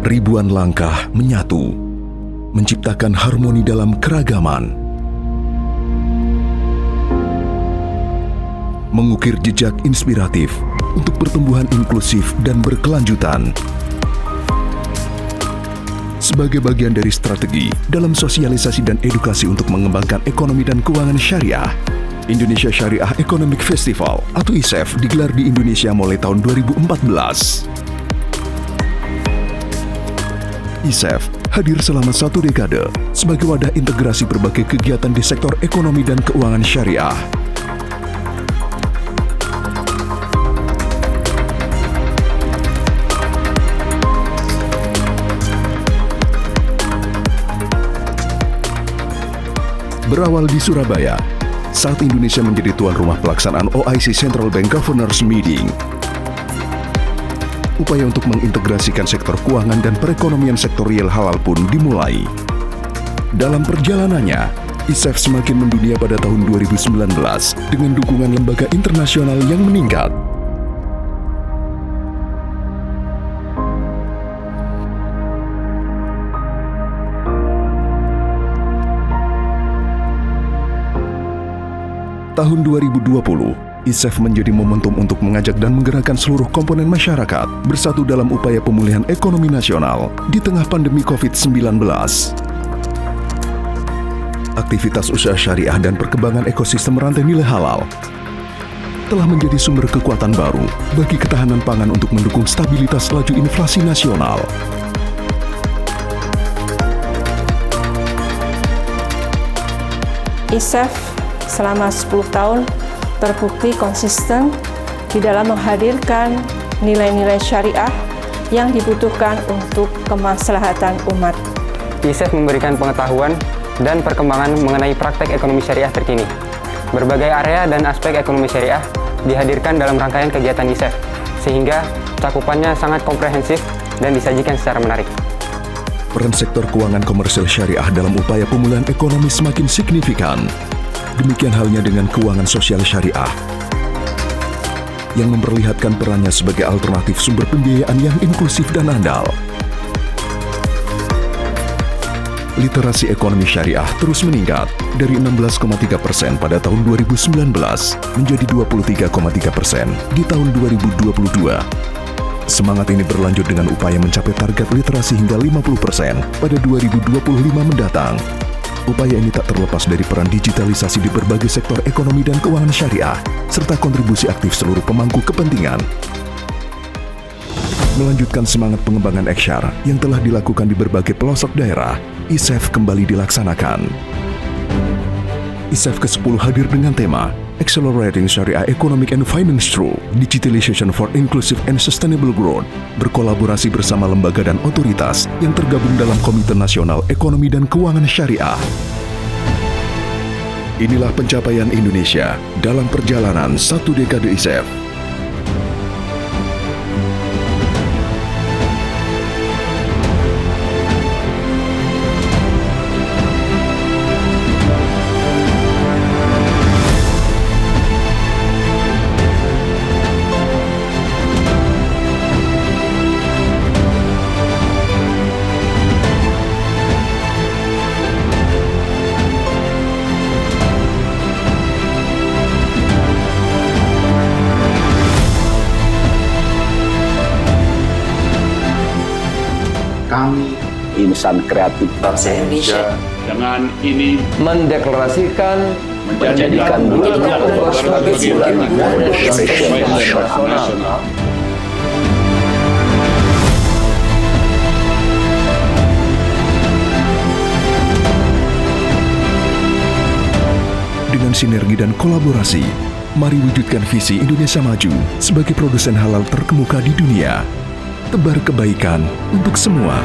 Ribuan langkah menyatu, menciptakan harmoni dalam keragaman. Mengukir jejak inspiratif untuk pertumbuhan inklusif dan berkelanjutan. Sebagai bagian dari strategi dalam sosialisasi dan edukasi untuk mengembangkan ekonomi dan keuangan syariah, Indonesia Syariah Economic Festival atau ISEF digelar di Indonesia mulai tahun 2014. ISEF hadir selama 1 dekade sebagai wadah integrasi berbagai kegiatan di sektor ekonomi dan keuangan syariah. Berawal di Surabaya, saat Indonesia menjadi tuan rumah pelaksanaan OIC Central Bank Governors Meeting, upaya untuk mengintegrasikan sektor keuangan dan perekonomian sektorial halal pun dimulai. Dalam perjalanannya, ISEF semakin mendunia pada tahun 2019 dengan dukungan lembaga internasional yang meningkat. Tahun 2020, ISEF menjadi momentum untuk mengajak dan menggerakkan seluruh komponen masyarakat bersatu dalam upaya pemulihan ekonomi nasional di tengah pandemi COVID-19. Aktivitas usaha syariah dan perkembangan ekosistem rantai nilai halal telah menjadi sumber kekuatan baru bagi ketahanan pangan untuk mendukung stabilitas laju inflasi nasional. ISEF selama 10 tahun terbukti konsisten di dalam menghadirkan nilai-nilai syariah yang dibutuhkan untuk kemaslahatan umat. ISEF memberikan pengetahuan dan perkembangan mengenai praktek ekonomi syariah terkini. Berbagai area dan aspek ekonomi syariah dihadirkan dalam rangkaian kegiatan ISEF, sehingga cakupannya sangat komprehensif dan disajikan secara menarik. Peran sektor keuangan komersil syariah dalam upaya pemulihan ekonomi semakin signifikan. Demikian halnya dengan keuangan sosial syariah yang memperlihatkan perannya sebagai alternatif sumber pembiayaan yang inklusif dan andal. Literasi ekonomi syariah terus meningkat dari 16,3% pada tahun 2019 menjadi 23,3% di tahun 2022. Semangat ini berlanjut dengan upaya mencapai target literasi hingga 50% pada 2025 mendatang. Upaya ini tak terlepas dari peran digitalisasi di berbagai sektor ekonomi dan keuangan syariah, serta kontribusi aktif seluruh pemangku kepentingan. Melanjutkan semangat pengembangan Eksyar yang telah dilakukan di berbagai pelosok daerah, ISEF kembali dilaksanakan. ISEF ke-10 hadir dengan tema Accelerating Sharia Economic and Finance Through Digitalization for Inclusive and Sustainable Growth, berkolaborasi bersama lembaga dan otoritas yang tergabung dalam Komite Nasional Ekonomi dan Keuangan Syariah. Inilah pencapaian Indonesia dalam perjalanan 1 dekade ISEF. Kami, insan kreatif bangsa Indonesia, dengan ini mendeklarasikan menjadikan bulan Oktober sebagai bulan Indonesia nasional. Dengan sinergi dan kolaborasi, mari wujudkan visi Indonesia maju sebagai produsen halal terkemuka di dunia. Tebar kebaikan untuk semua.